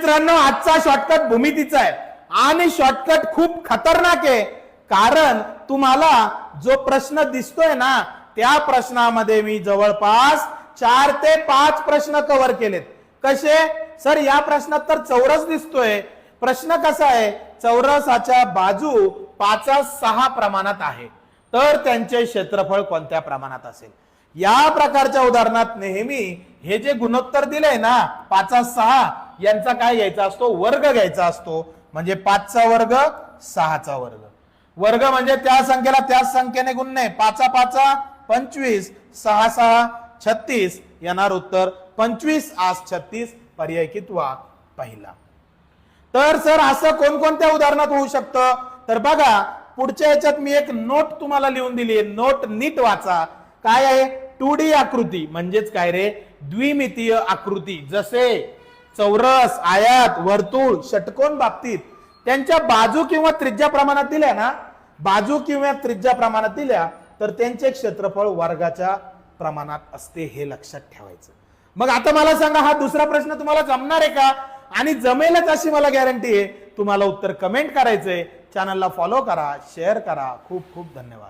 मित्रांनो, आजचा शॉर्टकट भूमितीचा आहे आणि शॉर्टकट खूप खतरनाक आहे, कारण तुम्हाला जो प्रश्न दिसतोय ना त्या प्रश्नामध्ये मी जवळपास 4 ते 5 प्रश्न कव्हर केलेत. कसे सर? या प्रश्नात तर चौरस दिसतोय. प्रश्न कसा आहे? चौरसाच्या बाजू 5:6 प्रमाणात आहे, तर त्यांचे क्षेत्रफळ कोणत्या प्रमाणात असेल? या प्रकारच्या उदाहरणात नेहमी हे जे गुणोत्तर दिले ना 5:6 यांचा काय घ्यायचा असतो? वर्ग घ्यायचा असतो. म्हणजे 5चा वर्ग 6चा वर्ग. वर्ग म्हणजे त्या संख्येला त्याच संख्येने गुणणे. 5 25, 6 36 येणार उत्तर 25 8 36. पर्याय कितवा? पहिला. तर सर असं कोणकोणत्या उदाहरणात होऊ शकतं? तर बघा, पुढच्या याच्यात मी एक नोट तुम्हाला लिहून दिली आहे. नोट नीट वाचा. काय आहे? 2D आकृती म्हणजेच काय रे? द्विमितीय आकृती. जसे चौरस, आयत, वर्तुळ, षटकोन बाबतीत त्यांच्या बाजू किंवा त्रिज्या प्रमाणात दिल्या ना, बाजू किंवा त्रिज्या प्रमाणात दिल्या तर त्यांचे क्षेत्रफळ वर्गाच्या प्रमाणात असते. हे लक्षात ठेवायचं. मग आता मला सांगा, हा दुसरा प्रश्न तुम्हाला जमणार आहे का? आणि जमेलच अशी मला गॅरंटी आहे. तुम्हाला उत्तर कमेंट करायचंय. चॅनलला फॉलो करा, शेअर करा. खूप खूप धन्यवाद.